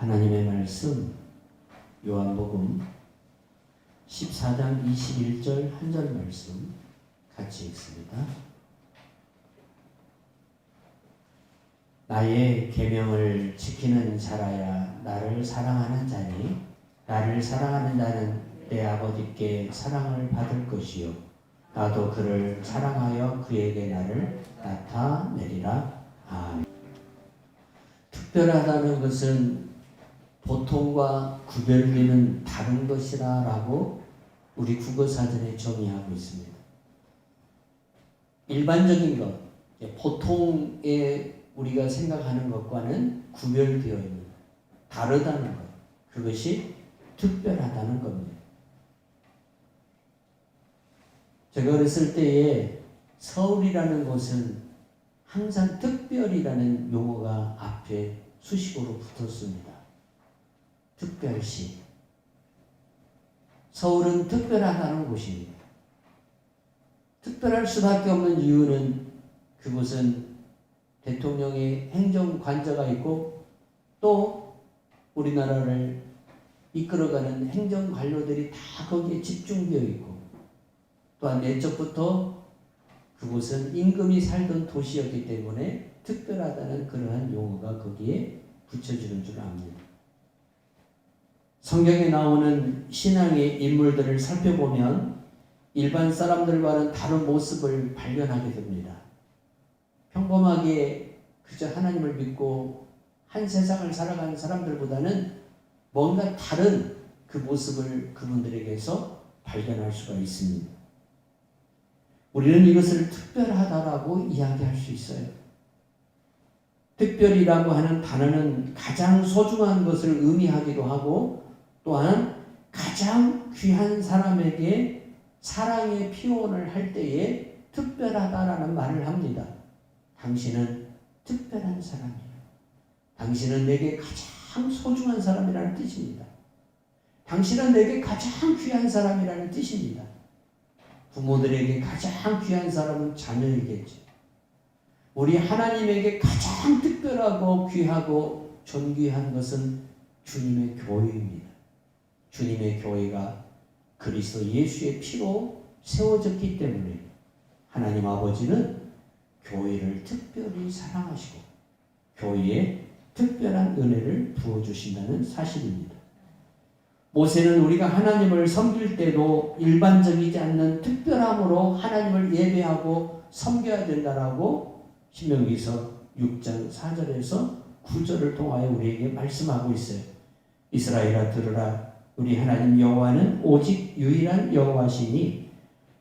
하나님의 말씀 요한복음 14장 21절 한 절 말씀 같이 읽습니다. 나의 계명을 지키는 자라야 나를 사랑하는 자니 나를 사랑하는 자는 내 아버지께 사랑을 받을 것이요 나도 그를 사랑하여 그에게 나를 나타내리라. 아멘. 특별하다는 것은 보통과 구별되는 다른 것이라고 우리 국어사전에 정의하고 있습니다. 일반적인 것, 보통의 우리가 생각하는 것과는 구별되어 있는, 다르다는 것, 그것이 특별하다는 겁니다. 제가 어렸을 때에 서울이라는 곳은 항상 특별이라는 용어가 앞에 수식어로 붙었습니다. 특별시. 서울은 특별하다는 곳입니다. 특별할 수밖에 없는 이유는 그곳은 대통령의 행정관저가 있고 또 우리나라를 이끌어가는 행정관료들이 다 거기에 집중되어 있고 또한 옛적부터 그곳은 임금이 살던 도시였기 때문에 특별하다는 그러한 용어가 거기에 붙여지는 줄 압니다. 성경에 나오는 신앙의 인물들을 살펴보면 일반 사람들과는 다른 모습을 발견하게 됩니다. 평범하게 그저 하나님을 믿고 한 세상을 살아가는 사람들보다는 뭔가 다른 그 모습을 그분들에게서 발견할 수가 있습니다. 우리는 이것을 특별하다라고 이야기할 수 있어요. 특별이라고 하는 단어는 가장 소중한 것을 의미하기도 하고 또한 가장 귀한 사람에게 사랑의 피원을 할 때에 특별하다라는 말을 합니다. 당신은 특별한 사람이에요. 당신은 내게 가장 소중한 사람이라는 뜻입니다. 당신은 내게 가장 귀한 사람이라는 뜻입니다. 부모들에게 가장 귀한 사람은 자녀이겠죠. 우리 하나님에게 가장 특별하고 귀하고 존귀한 것은 주님의 교회입니다. 주님의 교회가 그리스도 예수의 피로 세워졌기 때문에 하나님 아버지는 교회를 특별히 사랑하시고 교회에 특별한 은혜를 부어주신다는 사실입니다. 모세는 우리가 하나님을 섬길 때도 일반적이지 않는 특별함으로 하나님을 예배하고 섬겨야 된다라고 신명기서 6장 4절에서 9절을 통하여 우리에게 말씀하고 있어요. 이스라엘아 들으라. 우리 하나님 여호와는 오직 유일한 여호와시니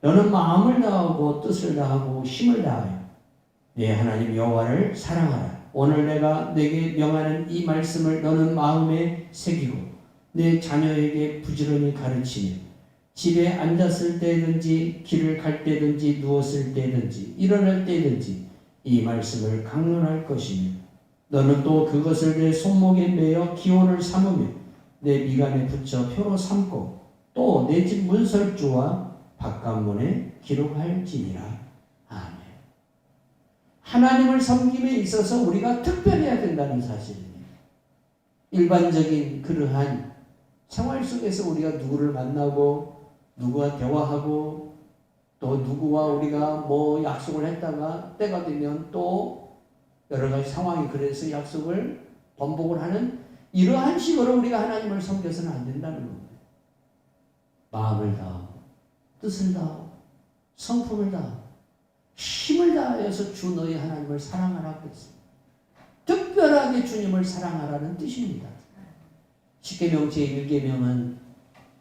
너는 마음을 다하고 뜻을 다하고 힘을 다하여 내 하나님 여호와를 사랑하라. 오늘 내가 내게 명하는 이 말씀을 너는 마음에 새기고 내 자녀에게 부지런히 가르치며 집에 앉았을 때든지 길을 갈 때든지 누웠을 때든지 일어날 때든지 이 말씀을 강론할 것이며 너는 또 그것을 내 손목에 매어 기호를 삼으며 내 미간에 붙여 표로 삼고 또 내 집 문설주와 바깥문에 기록할지니라. 아멘. 하나님을 섬김에 있어서 우리가 특별해야 된다는 사실입니다. 일반적인 그러한 생활 속에서 우리가 누구를 만나고 누구와 대화하고 또 누구와 우리가 뭐 약속을 했다가 때가 되면 또 여러 가지 상황이 그래서 약속을 번복을 하는 이러한 식으로 우리가 하나님을 섬겨서는 안 된다는 겁니다. 마음을 다하고 뜻을 다하고 성품을 다하고 힘을 다하여서 주 너희 하나님을 사랑하라고 했습니다. 특별하게 주님을 사랑하라는 뜻입니다. 십계명 제1계명은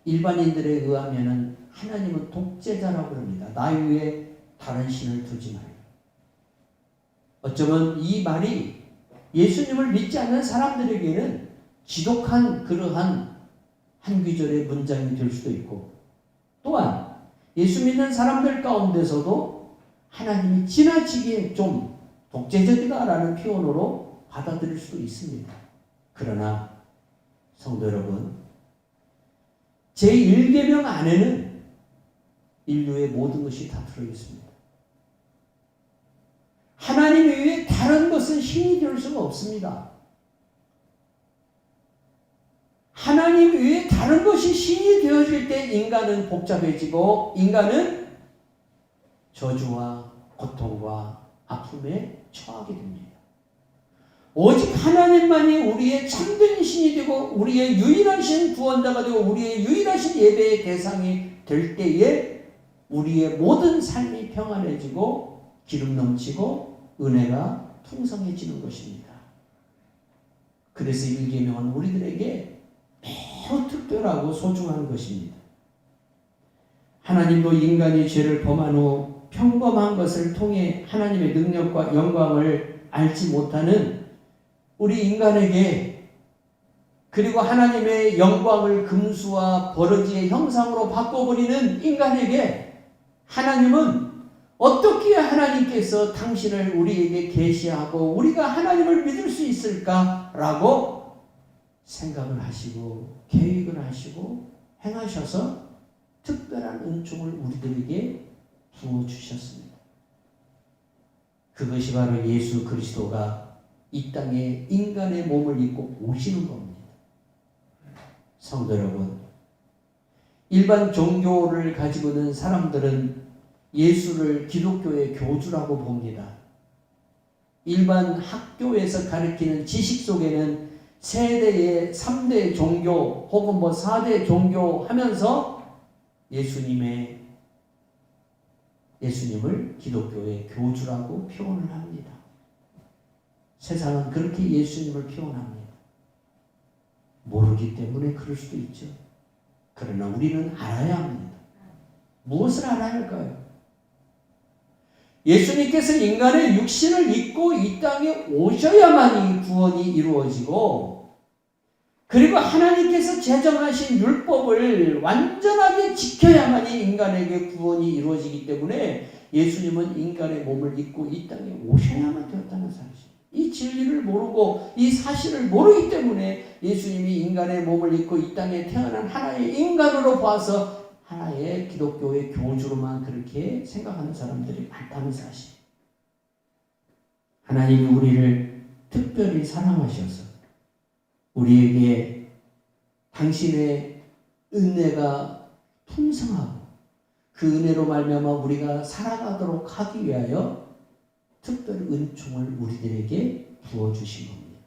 일반인들에 의하면 하나님은 독재자라고 합니다. 나 위에 다른 신을 두지 말라. 어쩌면 이 말이 예수님을 믿지 않는 사람들에게는 지독한 그러한 한 귀절의 문장이 될 수도 있고 또한 예수 믿는 사람들 가운데서도 하나님이 지나치게 좀 독재적이다라는 표현으로 받아들일 수도 있습니다. 그러나 성도 여러분, 제1계명 안에는 인류의 모든 것이 다 들어있습니다. 하나님 외에 다른 것은 힘이 될 수가 없습니다. 하나님 외에 다른 것이 신이 되어질 때 인간은 복잡해지고 인간은 저주와 고통과 아픔에 처하게 됩니다. 오직 하나님만이 우리의 참된 신이 되고 우리의 유일하신 구원자가 되고 우리의 유일하신 예배의 대상이 될 때에 우리의 모든 삶이 평안해지고 기름 넘치고 은혜가 풍성해지는 것입니다. 그래서 일계명은 우리들에게 매우 특별하고 소중한 것입니다. 하나님도 인간이 죄를 범한 후 평범한 것을 통해 하나님의 능력과 영광을 알지 못하는 우리 인간에게 그리고 하나님의 영광을 금수와 버러지의 형상으로 바꿔버리는 인간에게 하나님은 어떻게 하나님께서 당신을 우리에게 계시하고 우리가 하나님을 믿을 수 있을까라고 생각을 하시고 계획을 하시고 행하셔서 특별한 은총을 우리들에게 부어주셨습니다. 그것이 바로 예수 그리스도가 이 땅에 인간의 몸을 입고 오시는 겁니다. 성도 여러분, 일반 종교를 가지고 있는 사람들은 예수를 기독교의 교주라고 봅니다. 일반 학교에서 가르치는 지식 속에는 세대의 3대 종교 혹은 4대 종교 하면서 예수님을 기독교의 교주라고 표현을 합니다. 세상은 그렇게 예수님을 표현합니다. 모르기 때문에 그럴 수도 있죠. 그러나 우리는 알아야 합니다. 무엇을 알아야 할까요? 예수님께서 인간의 육신을 입고 이 땅에 오셔야만이 구원이 이루어지고 그리고 하나님께서 제정하신 율법을 완전하게 지켜야만이 인간에게 구원이 이루어지기 때문에 예수님은 인간의 몸을 입고 이 땅에 오셔야만 되었다는 사실. 이 진리를 모르고 이 사실을 모르기 때문에 예수님이 인간의 몸을 입고 이 땅에 태어난 하나의 인간으로 봐서 하나의 기독교의 교주로만 그렇게 생각하는 사람들이 많다는 사실. 하나님이 우리를 특별히 사랑하셔서 우리에게 당신의 은혜가 풍성하고 그 은혜로 말미암아 우리가 살아가도록 하기 위하여 특별 은총을 우리들에게 부어주신 겁니다.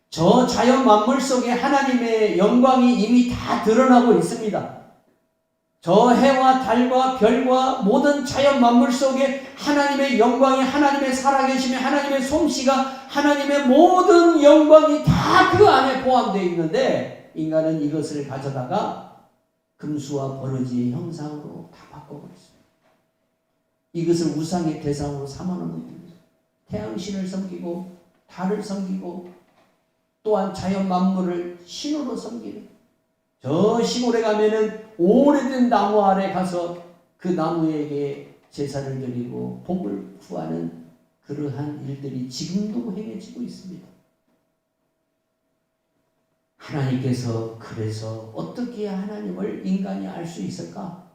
저 자연 만물 속에 하나님의 영광이 이미 다 드러나고 있습니다. 저 해와 달과 별과 모든 자연 만물 속에 하나님의 영광이 하나님의 살아계심이 하나님의 솜씨가 하나님의 모든 영광이 다 그 안에 포함되어 있는데 인간은 이것을 가져다가 금수와 버러지의 형상으로 다 바꿔버렸습니다. 이것을 우상의 대상으로 삼아놓는 겁니다. 태양신을 섬기고 달을 섬기고 또한 자연 만물을 신으로 섬기는 저 시골에 가면은 오래된 나무 아래 가서 그 나무에게 제사를 드리고 복을 구하는 그러한 일들이 지금도 행해지고 있습니다. 하나님께서 그래서 어떻게 하나님을 인간이 알 수 있을까?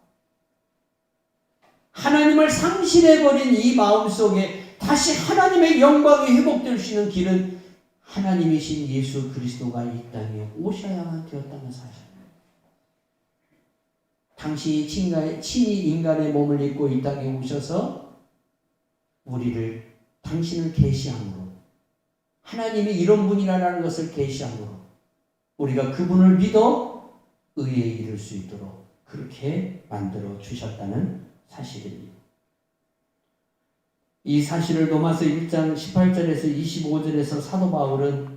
하나님을 상실해버린 이 마음속에 다시 하나님의 영광이 회복될 수 있는 길은 하나님이신 예수 그리스도가 이 땅에 오셔야만 되었다는 사실입니다. 당신이 친히 인간의 몸을 입고 이 땅에 오셔서 우리를 당신을 계시함으로 하나님이 이런 분이라는 것을 계시함으로 우리가 그분을 믿어 의에 이를 수 있도록 그렇게 만들어 주셨다는 사실입니다. 이 사실을 로마서 1장 18절에서 25절에서 사도 바울은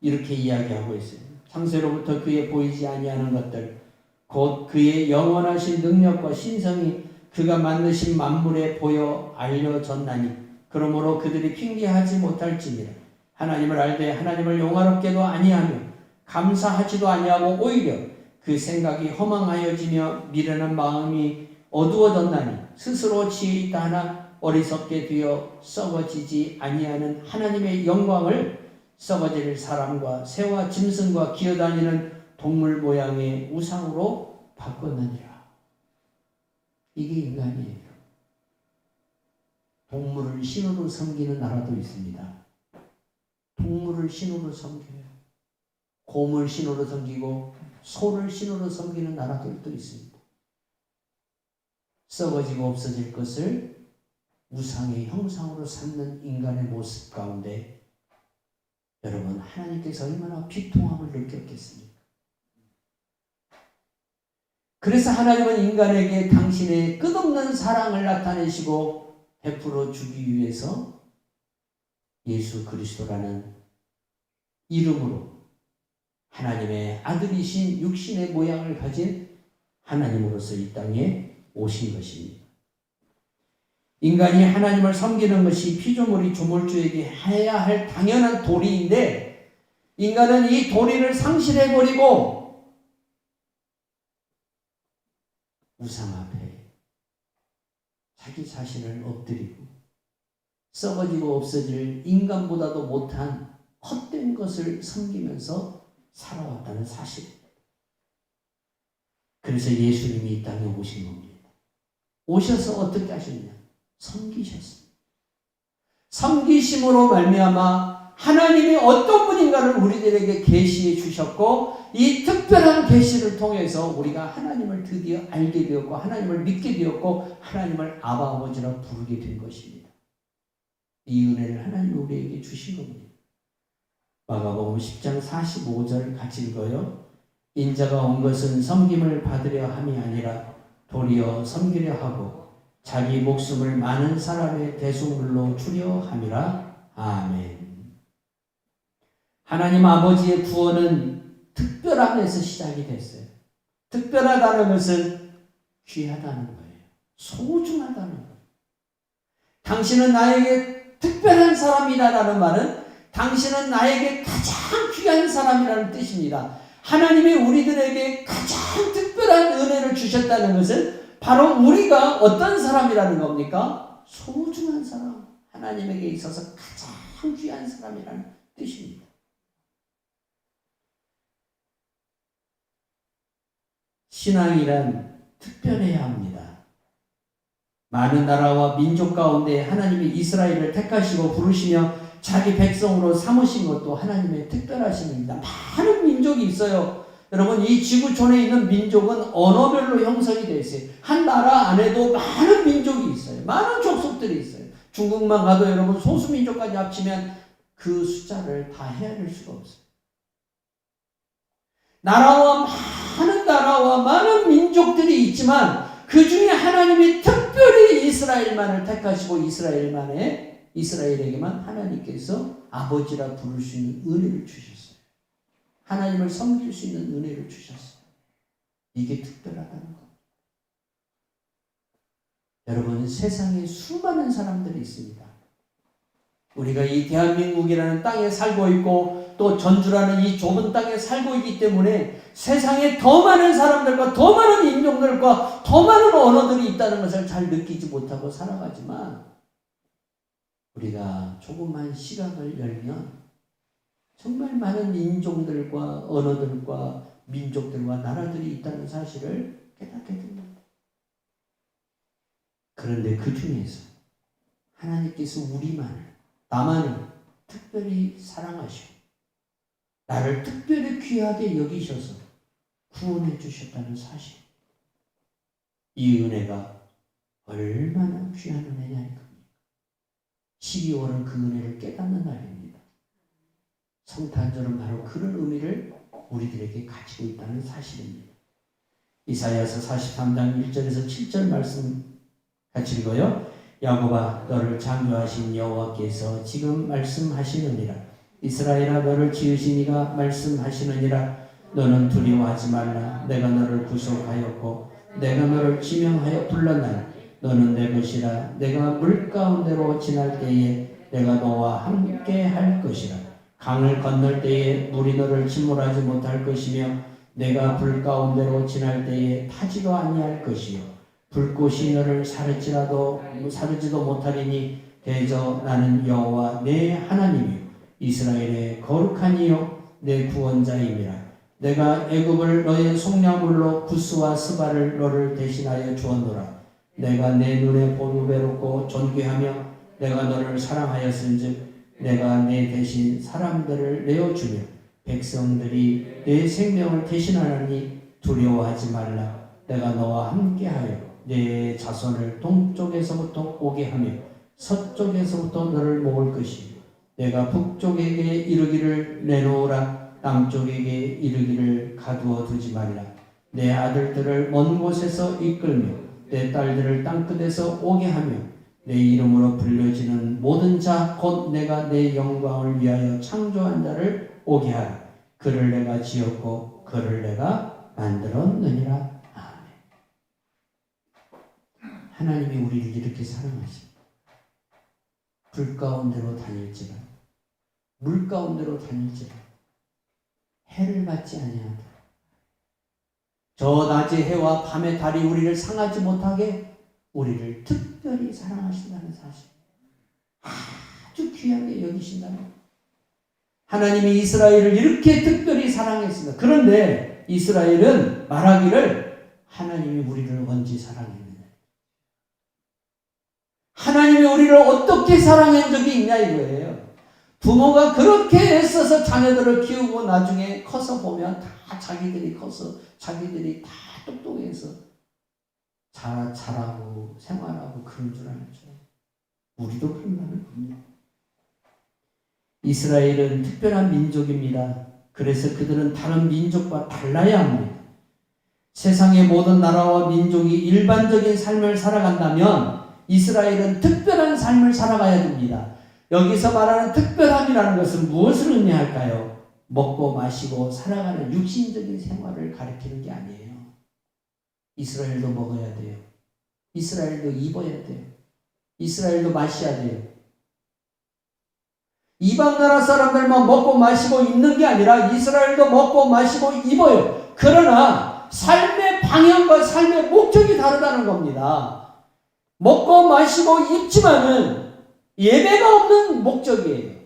이렇게 이야기하고 있어요. 창세로부터 그의 보이지 아니하는 것들 곧 그의 영원하신 능력과 신성이 그가 만드신 만물에 보여 알려졌나니 그러므로 그들이 핑계하지 못할지니라. 하나님을 알되 하나님을 영화롭게도 아니하며 감사하지도 아니하고 오히려 그 생각이 허망하여지며 미련한 마음이 어두워졌나니 스스로 지혜 있다 하나 어리석게 되어 썩어지지 아니하는 하나님의 영광을 썩어질 사람과 새와 짐승과 기어다니는 동물 모양의 우상으로 바꿨느니라. 이게 인간이에요. 동물을 신으로 섬기는 나라도 있습니다. 동물을 신으로 섬겨요. 곰을 신으로 섬기고 소를 신으로 섬기는 나라들도 있습니다. 썩어지고 없어질 것을 우상의 형상으로 삼는 인간의 모습 가운데 여러분, 하나님께서 얼마나 비통함을 느꼈겠습니까? 그래서 하나님은 인간에게 당신의 끝없는 사랑을 나타내시고 베풀어 주기 위해서 예수 그리스도라는 이름으로 하나님의 아들이신 육신의 모양을 가진 하나님으로서 이 땅에 오신 것입니다. 인간이 하나님을 섬기는 것이 피조물이 조물주에게 해야 할 당연한 도리인데 인간은 이 도리를 상실해버리고 우상 앞에 자기 자신을 엎드리고 썩어지고 없어질 인간보다도 못한 헛된 것을 섬기면서 살아왔다는 사실입니다. 그래서 예수님이 이 땅에 오신 겁니다. 오셔서 어떻게 하셨냐? 섬기셨습니다. 섬기심으로 말미암아 하나님이 어떤 분인가를 우리들에게 계시해 주셨고 이 특별한 계시를 통해서 우리가 하나님을 드디어 알게 되었고 하나님을 믿게 되었고 하나님을 아바 아버지라 부르게 된 것입니다. 이 은혜를 하나님이 우리에게 주신 겁니다. 마가복음 10장 45절 같이 읽어요. 인자가 온 것은 섬김을 받으려 함이 아니라 도리어 섬기려 하고 자기 목숨을 많은 사람의 대속물로 주려 함이라. 아멘. 하나님 아버지의 구원은 특별함에서 시작이 됐어요. 특별하다는 것은 귀하다는 거예요. 소중하다는 거예요. 당신은 나에게 특별한 사람이다라는 말은 당신은 나에게 가장 귀한 사람이라는 뜻입니다. 하나님이 우리들에게 가장 특별한 은혜를 주셨다는 것은 바로 우리가 어떤 사람이라는 겁니까? 소중한 사람. 하나님에게 있어서 가장 귀한 사람이라는 뜻입니다. 신앙이란 특별해야 합니다. 많은 나라와 민족 가운데 하나님이 이스라엘을 택하시고 부르시며 자기 백성으로 삼으신 것도 하나님의 특별하신 일입니다. 많은 민족이 있어요. 여러분, 이 지구촌에 있는 민족은 언어별로 형성이 되어 있어요. 한 나라 안에도 많은 민족이 있어요. 많은 족속들이 있어요. 중국만 가도 여러분 소수민족까지 합치면 그 숫자를 다 헤아릴 수가 없어요. 나라와 많은 민족들이 있지만 그 중에 하나님이 특별히 이스라엘만을 택하시고 이스라엘에게만 하나님께서 아버지라 부를 수 있는 은혜를 주셨어요. 하나님을 섬길 수 있는 은혜를 주셨어요. 이게 특별하다는 것. 여러분, 세상에 수많은 사람들이 있습니다. 우리가 이 대한민국이라는 땅에 살고 있고 또 전주라는 이 좁은 땅에 살고 있기 때문에 세상에 더 많은 사람들과 더 많은 인종들과 더 많은 언어들이 있다는 것을 잘 느끼지 못하고 살아가지만 우리가 조금만 시각을 열면 정말 많은 인종들과 언어들과 민족들과 나라들이 있다는 사실을 깨닫게 됩니다. 그런데 그 중에서 하나님께서 나만을 특별히 사랑하시고 나를 특별히 귀하게 여기셔서 구원해 주셨다는 사실. 이 은혜가 얼마나 귀한 은혜냐니까. 12월은 그 은혜를 깨닫는 날입니다. 성탄절은 바로 그런 의미를 우리들에게 가지고 있다는 사실입니다. 이사야서 43장 1절에서 7절 말씀 같이 읽어요. 야곱아, 너를 창조하신 여호와께서 지금 말씀하시느니라. 이스라엘아, 너를 지으신 이가 말씀하시느니라. 너는 두려워하지 말라. 내가 너를 구속하였고 내가 너를 지명하여 불렀나니 너는 내 것이라. 내가 물 가운데로 지날 때에 내가 너와 함께 할 것이라. 강을 건널 때에 물이 너를 침몰하지 못할 것이며 내가 불 가운데로 지날 때에 타지도 아니할 것이요 불꽃이 너를 사르지도 못하리니 대저 나는 여호와 내 하나님이요 이스라엘의 거룩한 이요 내 구원자임이라. 내가 애굽을 너의 속량물로 구스와 스바를 너를 대신하여 주었노라. 내가 내 눈에 보배롭고 존귀하며 내가 너를 사랑하였은즉 내가 내 대신 사람들을 내어주며 백성들이 내 생명을 대신하느니 두려워하지 말라. 내가 너와 함께하여 내 자손을 동쪽에서부터 오게 하며 서쪽에서부터 너를 모을 것이요 내가 북쪽에게 이르기를 내놓으라. 남쪽에게 이르기를 가두어 두지 말라. 내 아들들을 먼 곳에서 이끌며 내 딸들을 땅끝에서 오게 하며 내 이름으로 불려지는 모든 자 곧 내가 내 영광을 위하여 창조한 자를 오게 하라. 그를 내가 지었고 그를 내가 만들었느니라. 아멘. 하나님이 우리를 이렇게 사랑하십니다. 불 가운데로 다닐지라 물 가운데로 다닐지라 해를 받지 아니하다. 저 낮의 해와 밤의 달이 우리를 상하지 못하게 우리를 특별히 사랑하신다는 사실, 아주 귀하게 여기신다는 것. 하나님이 이스라엘을 이렇게 특별히 사랑했습니다. 그런데 이스라엘은 말하기를 하나님이 우리를 언제 사랑했느냐, 하나님이 우리를 어떻게 사랑한 적이 있냐 이거예요. 부모가 그렇게 애써서 자녀들을 키우고 나중에 커서 보면 다 자기들이 커서 자기들이 다 똑똑해서 잘하고 생활하고 그런 줄 알죠. 우리도 그런다는 겁니다. 이스라엘은 특별한 민족입니다. 그래서 그들은 다른 민족과 달라야 합니다. 세상의 모든 나라와 민족이 일반적인 삶을 살아간다면 이스라엘은 특별한 삶을 살아가야 됩니다. 여기서 말하는 특별함이라는 것은 무엇을 의미할까요? 먹고 마시고 살아가는 육신적인 생활을 가리키는 게 아니에요. 이스라엘도 먹어야 돼요. 이스라엘도 입어야 돼요. 이스라엘도 마셔야 돼요. 이방 나라 사람들만 먹고 마시고 입는 게 아니라 이스라엘도 먹고 마시고 입어요. 그러나 삶의 방향과 삶의 목적이 다르다는 겁니다. 먹고 마시고 입지만은 예배가 없는 목적이에요.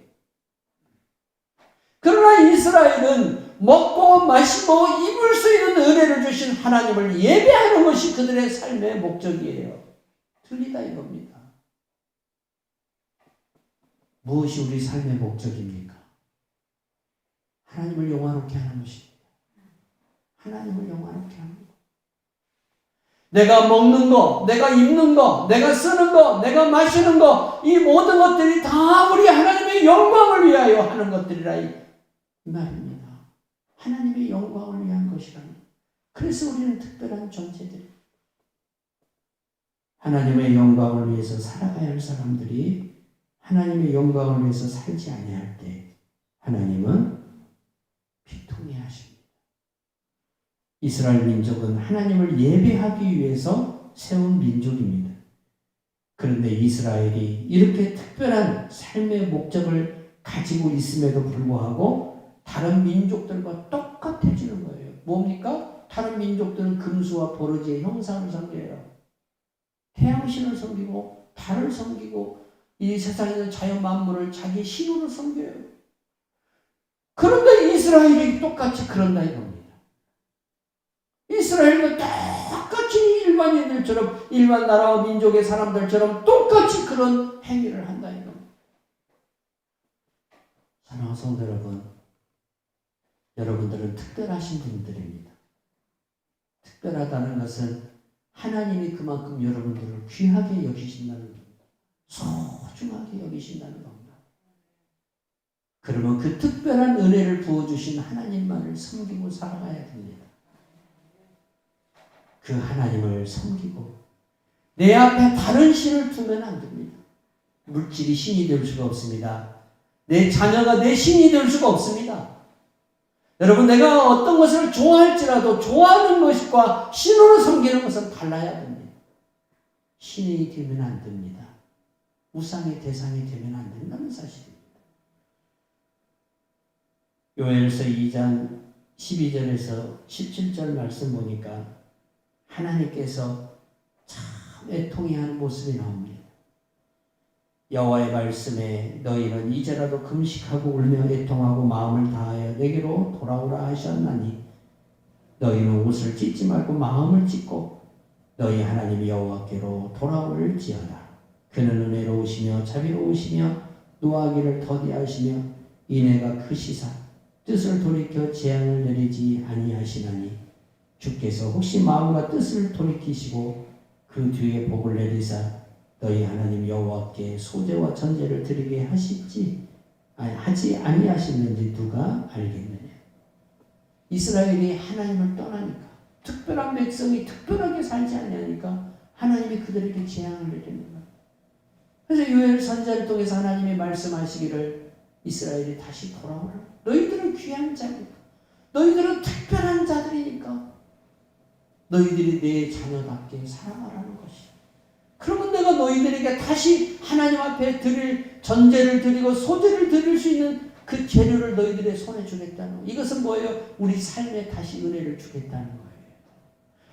그러나 이스라엘은 먹고 마시고 입을 수 있는 은혜를 주신 하나님을 예배하는 것이 그들의 삶의 목적이에요. 틀리다 이겁니다. 무엇이 우리 삶의 목적입니까? 하나님을 영화롭게 하는 것입니다. 하나님을 영화롭게 하는 것. 내가 먹는 거, 내가 입는 거, 내가 쓰는 거, 내가 마시는 거, 이 모든 것들이 다 우리 하나님의 영광을 위하여 하는 것들이라 이 말입니다. 하나님의 영광을 위한 것이라는. 그래서 우리는 특별한 존재들. 하나님의 영광을 위해서 살아가야 할 사람들이 하나님의 영광을 위해서 살지 아니할 때 하나님은 비통해 하십니다. 이스라엘 민족은 하나님을 예배하기 위해서 세운 민족입니다. 그런데 이스라엘이 이렇게 특별한 삶의 목적을 가지고 있음에도 불구하고 다른 민족들과 똑같아지는 거예요. 뭡니까? 다른 민족들은 금수와 보르지의 형상을 섬겨요. 태양신을 섬기고 달을 섬기고 이 세상에 있는 자연 만물을 자기 신으로 섬겨요. 그런데 이스라엘이 똑같이 그런다 이겁니다. 이스라엘도 똑같이 일반인들처럼 일반 나라와 민족의 사람들처럼 똑같이 그런 행위를 한다 이겁니다. 사랑하는 성도 여러분, 여러분들은 특별하신 분들입니다. 특별하다는 것은 하나님이 그만큼 여러분들을 귀하게 여기신다는 겁니다. 소중하게 여기신다는 겁니다. 그러면 그 특별한 은혜를 부어주신 하나님만을 섬기고 살아가야 됩니다. 그 하나님을 섬기고 내 앞에 다른 신을 두면 안 됩니다. 물질이 신이 될 수가 없습니다. 내 자녀가 내 신이 될 수가 없습니다. 여러분, 내가 어떤 것을 좋아할지라도 좋아하는 것과 신으로 섬기는 것은 달라야 됩니다. 신이 되면 안 됩니다. 우상의 대상이 되면 안 된다는 사실입니다. 요엘서 2장 12절에서 17절 말씀 보니까 하나님께서 참 애통해하는 모습이 나옵니다. 여호와의 말씀에 너희는 이제라도 금식하고 울며 애통하고 마음을 다하여 내게로 돌아오라 하셨나니 너희는 옷을 찢지 말고 마음을 찢고 너희 하나님 여호와께로 돌아올지어다. 그는 은혜로우시며 자비로우시며 노하기를 더디하시며 인애가 크시사 뜻을 돌이켜 재앙을 내리지 아니하시나니 주께서 혹시 마음과 뜻을 돌이키시고 그 뒤에 복을 내리사 너희 하나님 여호와께 소제와 전제를 드리게 하지 아니하시는지 누가 알겠느냐. 이스라엘이 하나님을 떠나니까, 특별한 백성이 특별하게 살지 아니하니까 하나님이 그들에게 재앙을 내리는 거예요. 그래서 요엘 선지자를 통해서 하나님이 말씀하시기를 이스라엘이 다시 돌아오라. 너희들은 귀한 자니까, 너희들은 특별한 자들이니까 너희들이 내 자녀답게 살아가라는 것이야. 그러면 내가 너희들에게 다시 하나님 앞에 드릴 전제를 드리고 소제를 드릴 수 있는 그 재료를 너희들의 손에 주겠다는 거예요. 이것은 뭐예요? 우리 삶에 다시 은혜를 주겠다는 거예요.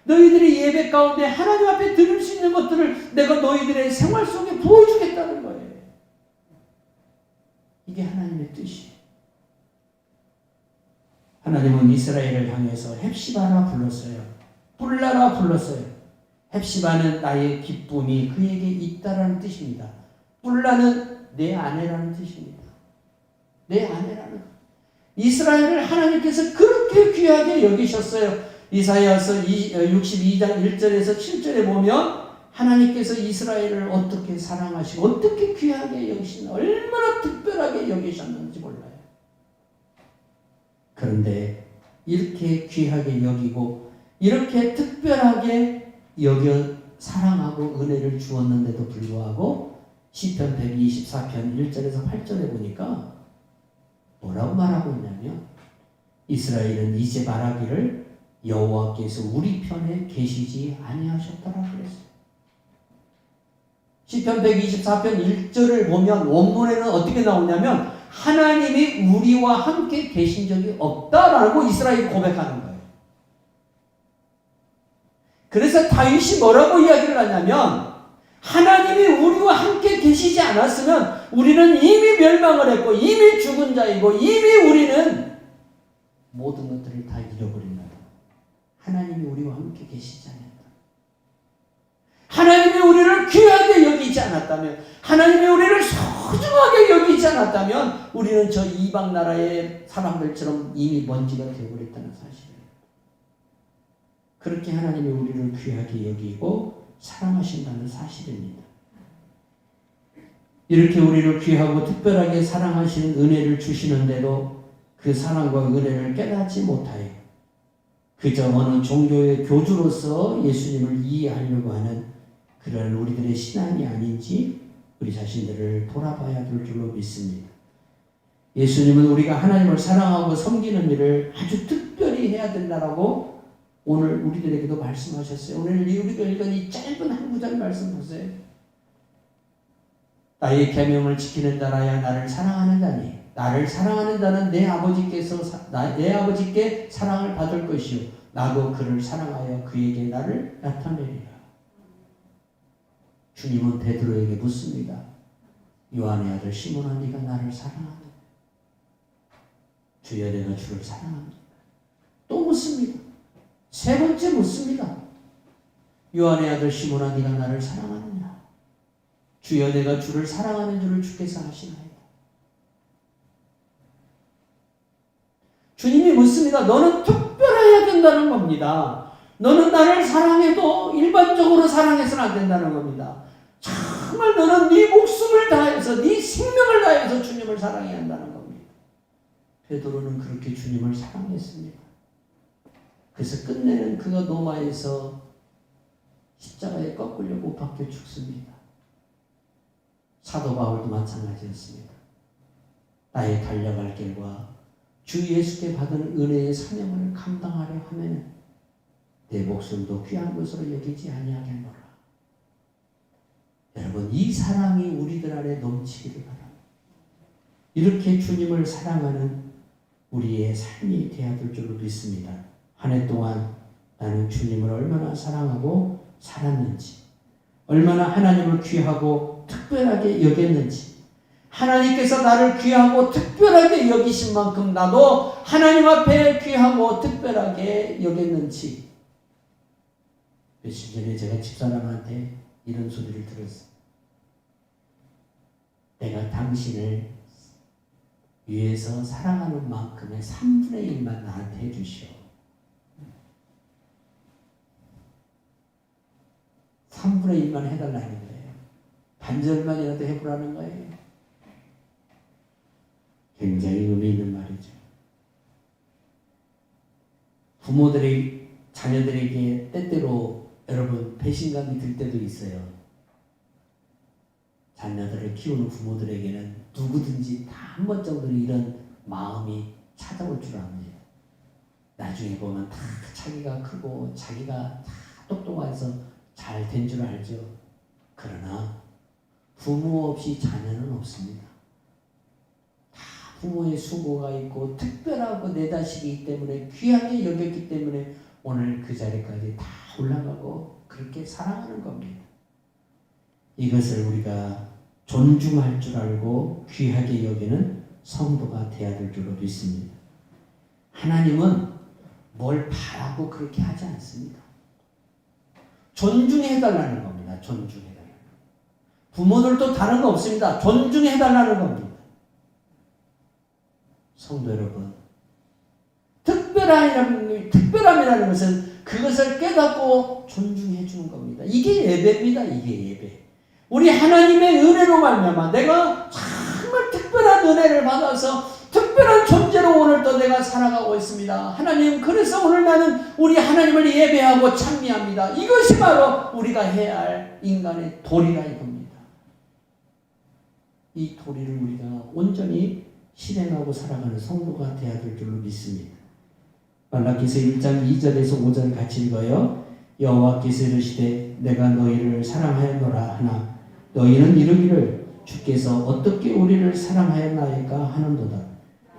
너희들이 예배 가운데 하나님 앞에 드릴 수 있는 것들을 내가 너희들의 생활 속에 부어주겠다는 거예요. 이게 하나님의 뜻이에요. 하나님은 이스라엘을 향해서 헵시바라 불렀어요. 뿔라라 불렀어요. 헵시바는 나의 기쁨이 그에게 있다라는 뜻입니다. 뿔라는 내 아내라는 뜻입니다. 내 아내라는. 이스라엘을 하나님께서 그렇게 귀하게 여기셨어요. 이사야서 62장 1절에서 7절에 보면 하나님께서 이스라엘을 어떻게 사랑하시고 어떻게 귀하게 여기시나, 얼마나 특별하게 여기셨는지 몰라요. 그런데 이렇게 귀하게 여기고 이렇게 특별하게 여겨 사랑하고 은혜를 주었는데도 불구하고 시편 124편 1절에서 8절에 보니까 뭐라고 말하고 있냐면 이스라엘은 이제 말하기를 여호와께서 우리 편에 계시지 아니하셨더라 그랬어요. 시편 124편 1절을 보면 원문에는 어떻게 나오냐면 하나님이 우리와 함께 계신 적이 없다라고 이스라엘이 고백하는 거예요. 그래서 다윗이 뭐라고 이야기를 하냐면 하나님이 우리와 함께 계시지 않았으면 우리는 이미 멸망을 했고 이미 죽은 자이고 이미 우리는 모든 것들을 다 잃어버린다. 하나님이 우리와 함께 계시지 않았다. 하나님이 우리를 귀하게 여기지 않았다면, 하나님이 우리를 소중하게 여기지 않았다면 우리는 저 이방 나라의 사람들처럼 이미 먼지가 되어버렸다는 사실이에요. 그렇게 하나님이 우리를 귀하게 여기고 사랑하신다는 사실입니다. 이렇게 우리를 귀하고 특별하게 사랑하시는 은혜를 주시는데도 그 사랑과 은혜를 깨닫지 못하여 그저 어느 종교의 교주로서 예수님을 이해하려고 하는 그런 우리들의 신앙이 아닌지 우리 자신들을 돌아봐야 될 줄로 믿습니다. 예수님은 우리가 하나님을 사랑하고 섬기는 일을 아주 특별히 해야 된다라고 오늘 우리들에게도 말씀하셨어요. 오늘 우리가 읽은 이 짧은 한 구절 말씀 보세요. 나의 계명을 지키는 자라야 나를 사랑하는 자니 나를 사랑하는 자는 내 아버지께 사랑을 받을 것이요 나도 그를 사랑하여 그에게 나를 나타내리라. 주님은 베드로에게 묻습니다. 요한의 아들 시몬아 네가 나를 사랑하느냐? 주여 내가 주를 사랑합니다. 또 묻습니다. 세 번째 묻습니다. 요한의 아들 시몬아 네가 나를 사랑하느냐? 주여 내가 주를 사랑하는 줄을 주께서 아시나이다. 주님이 묻습니다. 너는 특별해야 된다는 겁니다. 너는 나를 사랑해도 일반적으로 사랑해서는 안 된다는 겁니다. 정말 너는 네 목숨을 다해서 네 생명을 다해서 주님을 사랑해야 한다는 겁니다. 베드로는 그렇게 주님을 사랑했습니다. 그래서 끝내는 그가 로마에서 십자가에 꺾으려 못 박혀 죽습니다. 사도 바울도 마찬가지였습니다. 나의 달려갈 길과 주 예수께 받은 은혜의 사명을 감당하려 하면 내 목숨도 귀한 것으로 여기지 아니하겠노라. 여러분 이 사랑이 우리들 안에 넘치기를 바랍니다. 이렇게 주님을 사랑하는 우리의 삶이 되어야 될 줄로 믿습니다. 한 해 동안 나는 주님을 얼마나 사랑하고 살았는지, 얼마나 하나님을 귀하고 특별하게 여겼는지, 하나님께서 나를 귀하고 특별하게 여기신 만큼 나도 하나님 앞에 귀하고 특별하게 여겼는지. 며칠 전에 제가 집사람한테 이런 소리를 들었어요. 내가 당신을 위에서 사랑하는 만큼의 3분의 1만 나한테 해주시오. 3분의 1만 해달라는 거예요. 반절만이라도 해보라는 거예요. 굉장히 의미 있는 말이죠. 부모들이 자녀들에게 때때로 여러분 배신감이 들 때도 있어요. 자녀들을 키우는 부모들에게는 누구든지 다 한 번 정도는 이런 마음이 찾아올 줄 압니다. 나중에 보면 다 자기가 크고 자기가 다 똑똑해서 잘 된 줄 알죠. 그러나 부모 없이 자녀는 없습니다. 다 부모의 수고가 있고 특별하고 내 자식이기 때문에 귀하게 여겼기 때문에 오늘 그 자리까지 다 올라가고 그렇게 사랑하는 겁니다. 이것을 우리가 존중할 줄 알고 귀하게 여기는 성도가 되어야 될 줄로 믿습니다. 하나님은 뭘 바라고 그렇게 하지 않습니다. 존중해달라는 겁니다. 존중해달라는. 부모들도 다른 거 없습니다. 존중해달라는 겁니다. 성도 여러분, 특별함이라는 것은 그것을 깨닫고 존중해 주는 겁니다. 이게 예배입니다. 이게 예배. 우리 하나님의 은혜로 말미암아 내가 정말 특별한 은혜를 받아서 특별한 존재로 오늘도 내가 살아가고 있습니다. 하나님, 그래서 오늘 나는 우리 하나님을 예배하고 찬미합니다. 이것이 바로 우리가 해야 할 인간의 도리라 이겁니다. 이 도리를 우리가 온전히 실행하고 살아가는 성도가 되어야 될 줄로 믿습니다. 말라기서 1장 2절에서 5절 같이 읽어요. 여호와께서 이르시되 내가 너희를 사랑하였노라 하나 너희는 이르기를 주께서 어떻게 우리를 사랑하였나이까 하는도다.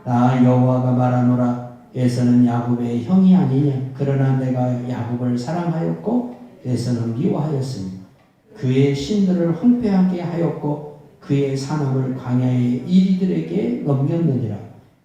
나 여호와가 말하노라 에서는 야곱의 형이 아니냐. 그러나 내가 야곱을 사랑하였고 에서는 미워하였으니 그의 신들을 황폐하게 하였고 그의 산업을 광야의 이리들에게 넘겼느니라.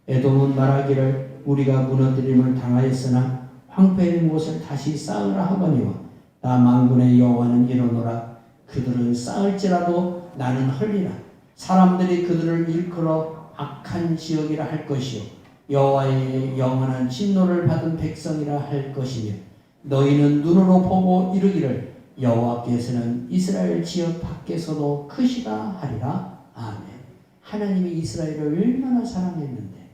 에돔은 말하기를 우리가 무너뜨림을 당하였으나 황폐된 곳을 다시 쌓으라 하거니와 나 만군의 여호와는 이르노라. 그들은 쌓을지라도 나는 헐리라. 사람들이 그들을 일컬어 악한 지역이라 할 것이요 여호와의 영원한 진노를 받은 백성이라 할 것이며 너희는 눈으로 보고 이르기를 여호와께서는 이스라엘 지역 밖에서도 크시다 하리라. 아멘. 하나님이 이스라엘을 얼마나 사랑했는데,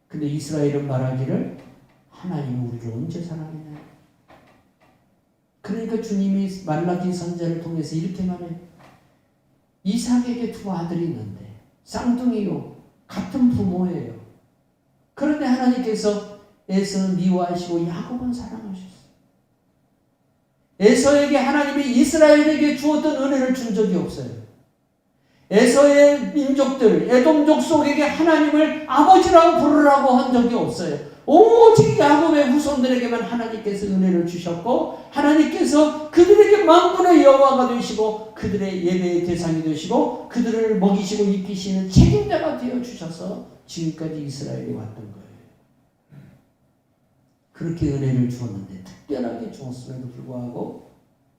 근데 이스라엘은 말하기를 하나님이 우리를 언제 사랑했냐. 그러니까 주님이 말라기 선지자를 통해서 이렇게 말해요. 이삭에게 두 아들이 있는데 쌍둥이요 같은 부모예요. 그런데 하나님께서 에서는 미워하시고 야곱은 사랑하셨어요. 에서에게 하나님이 이스라엘에게 주었던 은혜를 준 적이 없어요. 에서의 민족들 에돔족 속에게 하나님을 아버지라고 부르라고 한 적이 없어요. 오직 야곱의 후손들에게만 하나님께서 은혜를 주셨고 하나님께서 그들에게 만군의 여호와가 되시고 그들의 예배의 대상이 되시고 그들을 먹이시고 입히시는 책임자가 되어주셔서 지금까지 이스라엘이 왔던 거예요. 그렇게 은혜를 주었는데 특별하게 주었음에도 불구하고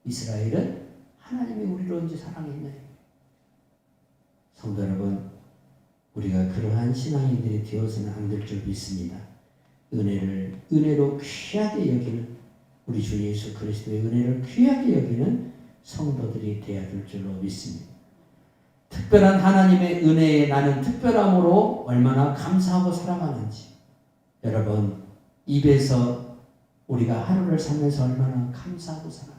이스라엘은 하나님이 우리를 언제 사랑했나요? 성도 여러분, 우리가 그러한 신앙인들이 되어서는 안 될 줄 믿습니다. 은혜로 귀하게 여기는 우리 주 예수 그리스도의 은혜를 귀하게 여기는 성도들이 되어야 될 줄로 믿습니다. 특별한 하나님의 은혜에 나는 특별함으로 얼마나 감사하고 살아가는지, 여러분 입에서 우리가 하루를 살면서 얼마나 감사하고 살아가는지,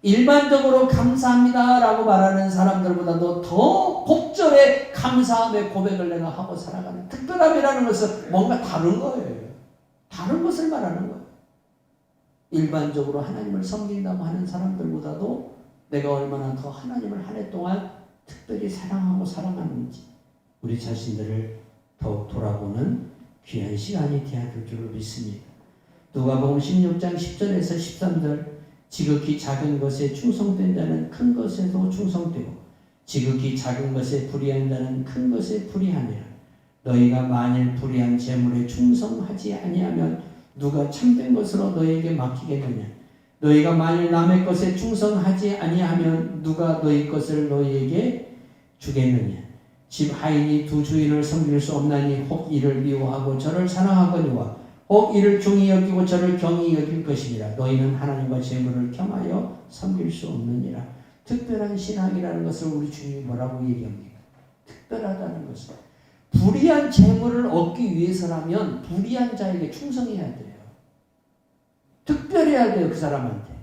일반적으로 감사합니다라고 말하는 사람들보다도 더 곡절의 감사함의 고백을 내가 하고 살아가는 특별함이라는 것은 뭔가 다른 거예요. 다른 것을 말하는 거예요. 일반적으로 하나님을 섬긴다고 하는 사람들보다도 내가 얼마나 더 하나님을 한 해 동안 특별히 사랑하고 사랑하는지 우리 자신들을 더욱 돌아보는 귀한 시간이 되어야 될 줄로 믿습니다. 누가복음 16장 10절에서 13절 지극히 작은 것에 충성된 자는 큰 것에도 충성되고 지극히 작은 것에 불의한 자는 큰 것에 불의하니라. 너희가 만일 불의한 재물에 충성하지 아니하면 누가 참된 것으로 너희에게 맡기겠느냐. 너희가 만일 남의 것에 충성하지 아니하면 누가 너희 것을 너희에게 주겠느냐. 집 하인이 두 주인을 섬길 수 없나니 혹 이를 미워하고 저를 사랑하거니와 혹 이를 중히 여기고 저를 경히 여길 것이니라. 너희는 하나님과 재물을 겸하여 섬길 수 없느니라. 특별한 신앙이라는 것을 우리 주님이 뭐라고 얘기합니까? 특별하다는 것은 불의한 재물을 얻기 위해서라면 불의한 자에게 충성해야 돼요. 특별해야 돼요. 그 사람한테.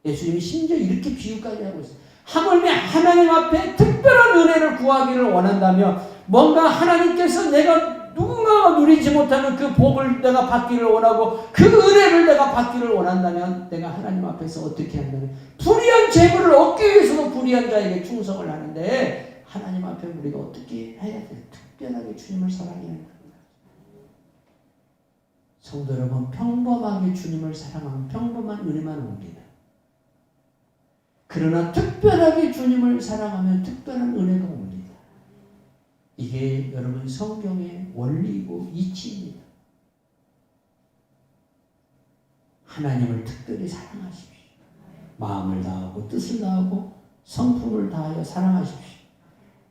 예수님이 심지어 이렇게 비유까지 하고 있어요. 하물며 하나님 앞에 특별한 은혜를 구하기를 원한다면 뭔가 하나님께서 내가 누군가가 누리지 못하는 그 복을 내가 받기를 원하고 그 은혜를 내가 받기를 원한다면 내가 하나님 앞에서 어떻게 한다면 불의한 재물을 얻기 위해서도 불의한 자에게 충성을 하는데 하나님 앞에 우리가 어떻게 해야 돼요? 특별하게 주님을 사랑해야 한다. 성도 여러분, 평범하게 주님을 사랑하면 평범한 은혜만 옵니다. 그러나 특별하게 주님을 사랑하면 특별한 은혜가 옵니다. 이게 여러분 성경의 원리이고 이치입니다. 하나님을 특별히 사랑하십시오. 마음을 다하고 뜻을 다하고 성품을 다하여 사랑하십시오.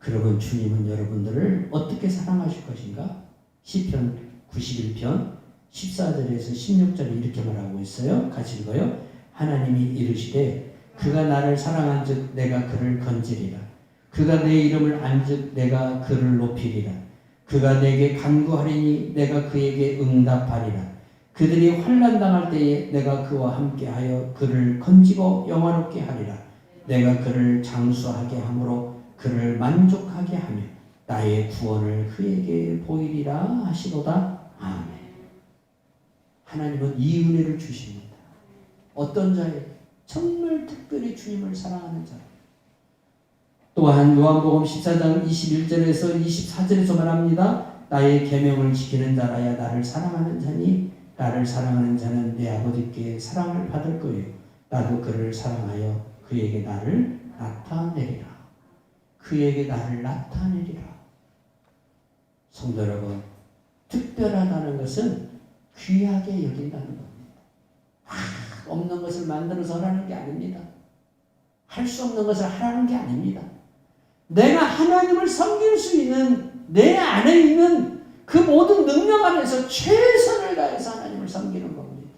그러면 주님은 여러분들을 어떻게 사랑하실 것인가? 시편 91편 14절에서 16절에 이렇게 말하고 있어요. 같이 읽어요. 하나님이 이르시되 그가 나를 사랑한 즉 내가 그를 건지리라. 그가 내 이름을 안즉 내가 그를 높이리라. 그가 내게 간구하리니 내가 그에게 응답하리라. 그들이 환난 당할 때에 내가 그와 함께하여 그를 건지고 영화롭게 하리라. 내가 그를 장수하게 함으로 그를 만족하게 하며 나의 구원을 그에게 보이리라 하시도다. 아멘. 하나님은 이 은혜를 주십니다. 어떤 자에게? 정말 특별히 주님을 사랑하는 자. 또한 요한복음 14장 21절에서 24절에서 말합니다. 나의 계명을 지키는 자라야 나를 사랑하는 자니 나를 사랑하는 자는 내 아버지께 사랑을 받을 거예요. 나도 그를 사랑하여 그에게 나를 나타내리라. 그에게 나를 나타내리라. 성도 여러분, 특별하다는 것은 귀하게 여긴다는 겁니다. 없는 것을 만들어서 하라는 게 아닙니다. 할 수 없는 것을 하라는 게 아닙니다. 내가 하나님을 섬길 수 있는 내 안에 있는 그 모든 능력 안에서 최선을 다해서 하나님을 섬기는 겁니다.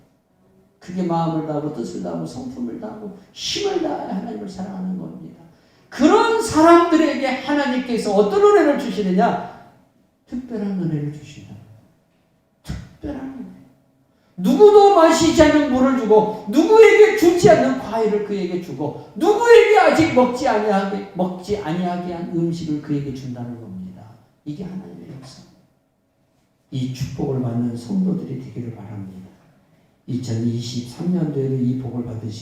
그게 마음을 다하고 뜻을 다하고 성품을 다하고 힘을 다해 하나님을 사랑하는 겁니다. 그런 사람들에게 하나님께서 어떤 은혜를 주시느냐? 특별한 은혜를 주신다. 특별한 은혜. 누구도 마시지 않는 물을 주고 누구에게 주지 않는 과일을 그에게 주고 누구에게 아직 먹지 아니하게 한 음식을 그에게 준다는 겁니다. 이게 하나님의 역사. 이 축복을 받는 성도들이 되기를 바랍니다. 2023년도에도 이 복을 받으시기